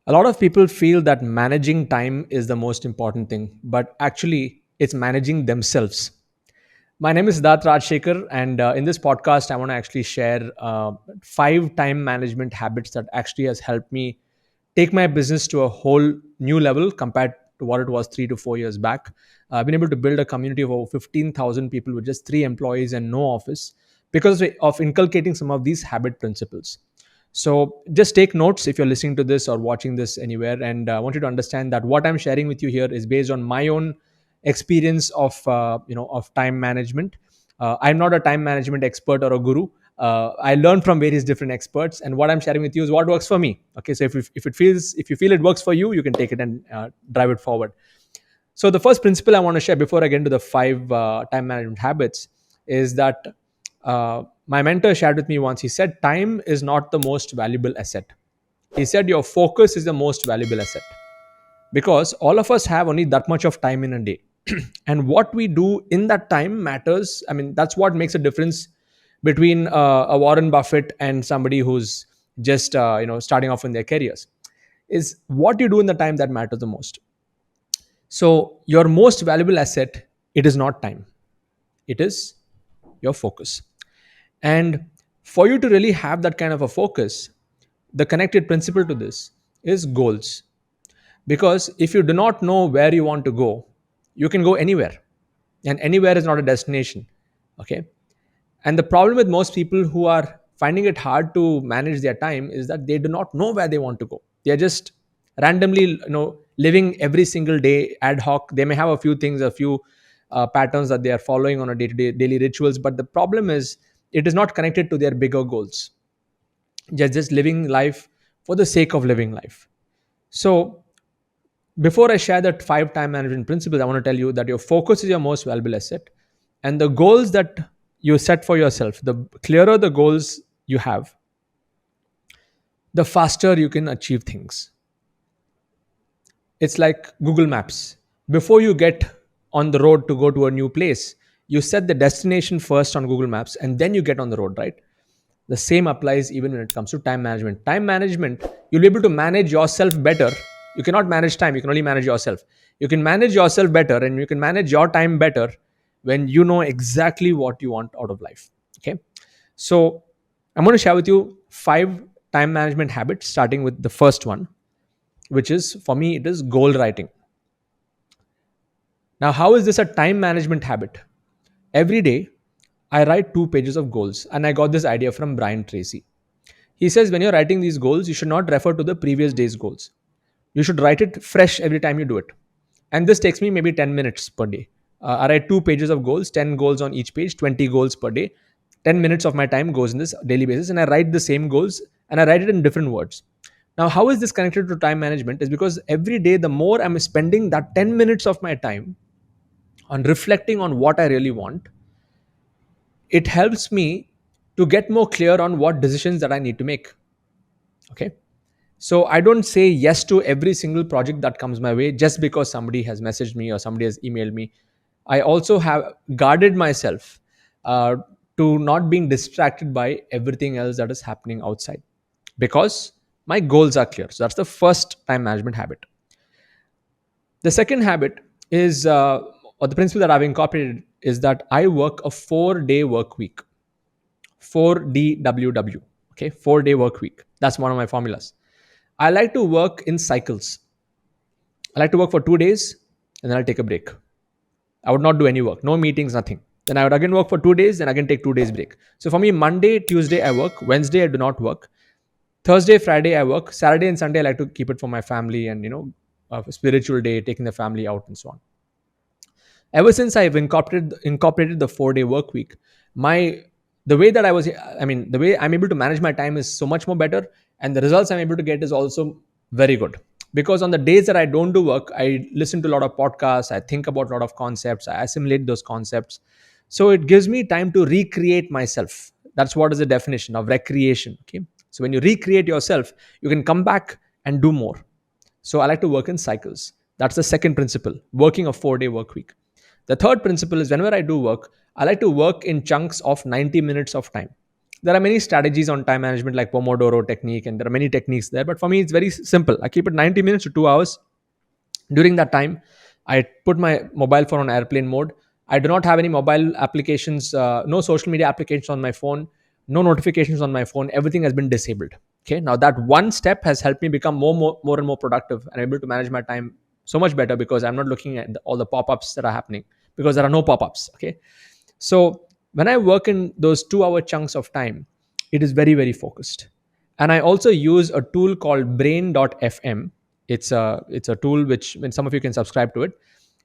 A lot of people feel that managing time is the most important thing, but actually, it's managing themselves. My name is Siddharth Rajshekhar, and in this podcast, I want to actually share 5 time management habits that actually has helped me take my business to a whole new level compared to what it was 3 to 4 years back. I've been able to build a community of over 15,000 people with just 3 employees and no office because of inculcating some of these habit principles. So just take notes if you're listening to this or watching this anywhere. And I want you to understand that what I'm sharing with you here is based on my own experience of time management. I'm not a time management expert or a guru. I learned from various different experts, and what I'm sharing with you is what works for me. Okay, so if you feel it works for you, you can take it and drive it forward. So the first principle I want to share before I get into the 5 time management habits is that my mentor shared with me once. He said, "Time is not the most valuable asset." He said, "Your focus is the most valuable asset." Because all of us have only that much of time in a day, and what we do in that time matters. I mean, that's what makes a difference between a Warren Buffett and somebody who's just starting off in their careers. Is what you do in the time that matters the most. So your most valuable asset, it is not time, it is your focus. And for you to really have that kind of a focus, the connected principle to this is goals. Because if you do not know where you want to go, you can go anywhere, and anywhere is not a destination. Okay. And the problem with most people who are finding it hard to manage their time is that they do not know where they want to go. They are just randomly, living every single day ad hoc. They may have a few things, a few patterns that they are following on a day-to-day daily rituals, but the problem is it is not connected to their bigger goals. Just living life for the sake of living life. So before I share that 5 time management principles, I want to tell you that your focus is your most valuable asset. And the goals that you set for yourself, the clearer the goals you have, the faster you can achieve things. It's like Google Maps. Before you get on the road to go to a new place, you set the destination first on Google Maps and then you get on the road, right? The same applies even when it comes to time management. Time management, you'll be able to manage yourself better. You cannot manage time, you can only manage yourself. You can manage yourself better and you can manage your time better when you know exactly what you want out of life. Okay. So I'm going to share with you 5 time management habits, starting with the first one, which is for me, it is goal writing. Now, how is this a time management habit? Every day, I write 2 pages of goals, and I got this idea from Brian Tracy. He says when you're writing these goals, you should not refer to the previous day's goals. You should write it fresh every time you do it. And this takes me maybe 10 minutes per day. I write 2 pages of goals, 10 goals on each page, 20 goals per day. 10 minutes of my time goes in this daily basis, and I write the same goals and I write it in different words. Now, how is this connected to time management? Is because every day, the more I'm spending that 10 minutes of my time on reflecting on what I really want, it helps me to get more clear on what decisions that I need to make. Okay. So I don't say yes to every single project that comes my way just because somebody has messaged me or somebody has emailed me. I also have guarded myself uh, to not being distracted by everything else that is happening outside because my goals are clear. So that's the first time management habit. The second habit is, or the principle that I've incorporated is that I work a 4-day work week. 4DWW. Okay, 4-day work week. That's one of my formulas. I like to work in cycles. I like to work for 2 days and then I'll take a break. I would not do any work, no meetings, nothing. Then I would again work for 2 days, then I can take 2 days break. So for me, Monday, Tuesday I work, Wednesday I do not work, Thursday, Friday I work, Saturday and Sunday I like to keep it for my family and a spiritual day, taking the family out and so on. Ever since I've incorporated the 4-day work week, my the way that the way I'm able to manage my time is so much more better, and the results I'm able to get is also very good. Because on the days that I don't do work, I listen to a lot of podcasts, I think about a lot of concepts, I assimilate those concepts. So it gives me time to recreate myself. That's what is the definition of recreation. Okay. So when you recreate yourself, you can come back and do more. So I like to work in cycles. That's the second principle, working a 4-day work week. The third principle is whenever I do work, I like to work in chunks of 90 minutes of time. There are many strategies on time management like Pomodoro technique, and there are many techniques there. But for me, it's very simple. I keep it 90 minutes to 2 hours. During that time, I put my mobile phone on airplane mode. I do not have any mobile applications, no social media applications on my phone, no notifications on my phone. Everything has been disabled. Okay. Now that one step has helped me become more and more productive and able to manage my time so much better because I'm not looking at all the pop-ups that are happening because there are no pop-ups. Okay. So when I work in those 2 hour chunks of time, it is very, very focused. And I also use a tool called brain.fm. It's a tool which when some of you can subscribe to it,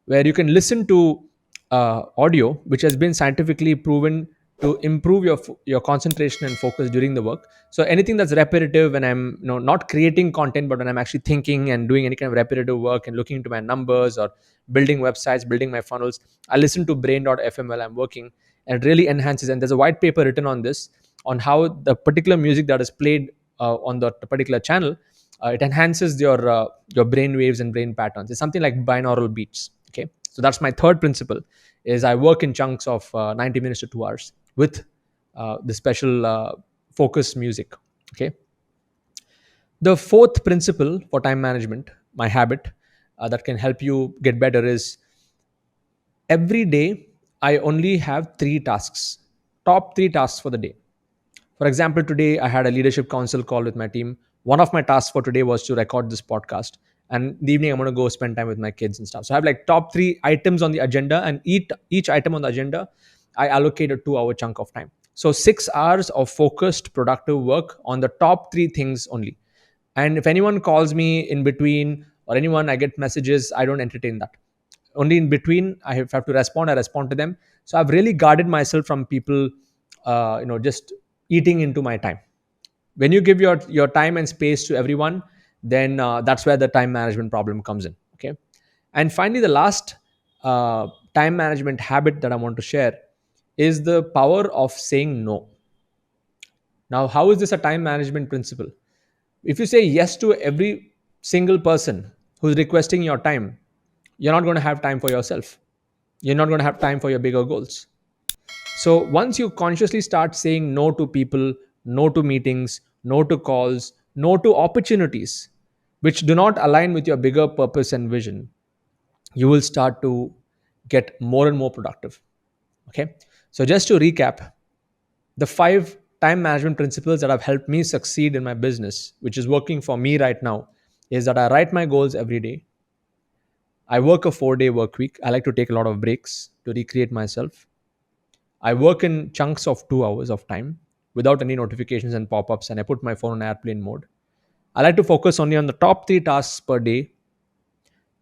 where you can listen to audio which has been scientifically proven to improve your concentration and focus during the work. So anything that's repetitive, when I'm not creating content, but when I'm actually thinking and doing any kind of repetitive work and looking into my numbers or building websites, building my funnels, I listen to brain.fm while I'm working, and it really enhances. And there's a white paper written on this, on how the particular music that is played on the particular channel, it enhances your brain waves and brain patterns. It's something like binaural beats. Okay, so that's my third principle: is I work in chunks of 90 minutes to 2 hours with the special focus music. Okay, the fourth principle for time management, my habit that can help you get better, is every day I only have three tasks, top three tasks for the day. For example, today I had a leadership council call with my team. One of my tasks for today was to record this podcast. And in the evening, I'm going to go spend time with my kids and stuff. So I have like top three items on the agenda, and each item on the agenda, I allocate a 2 hour chunk of time. So 6 hours of focused, productive work on the top three things only. And if anyone calls me in between, or anyone I get messages, I don't entertain that. Only in between I have to respond, I respond to them. So I've really guarded myself from people just eating into my time. When you give your time and space to everyone, then that's where the time management problem comes in. Okay. And finally, the last time management habit that I want to share is the power of saying no. Now, how is this a time management principle? If you say yes to every single person who's requesting your time, you're not going to have time for yourself. You're not going to have time for your bigger goals. So once you consciously start saying no to people, no to meetings, no to calls, no to opportunities which do not align with your bigger purpose and vision, you will start to get more and more productive. Okay. So just to recap, the five time management principles that have helped me succeed in my business, which is working for me right now, is that I write my goals every day. I work a 4 day work week. I like to take a lot of breaks to recreate myself. I work in chunks of 2 hours of time without any notifications and pop ups, and I put my phone on airplane mode. I like to focus only on the top three tasks per day,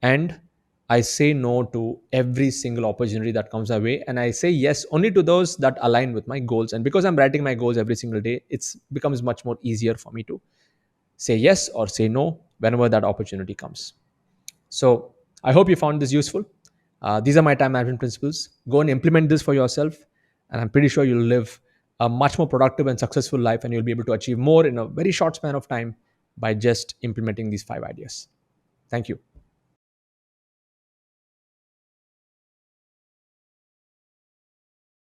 and I say no to every single opportunity that comes my way, and I say yes only to those that align with my goals. And because I'm writing my goals every single day, it becomes much more easier for me to say yes or say no whenever that opportunity comes. So I hope you found this useful. These are my time management principles. Go and implement this for yourself, and I'm pretty sure you'll live a much more productive and successful life, and you'll be able to achieve more in a very short span of time by just implementing these five ideas. Thank you.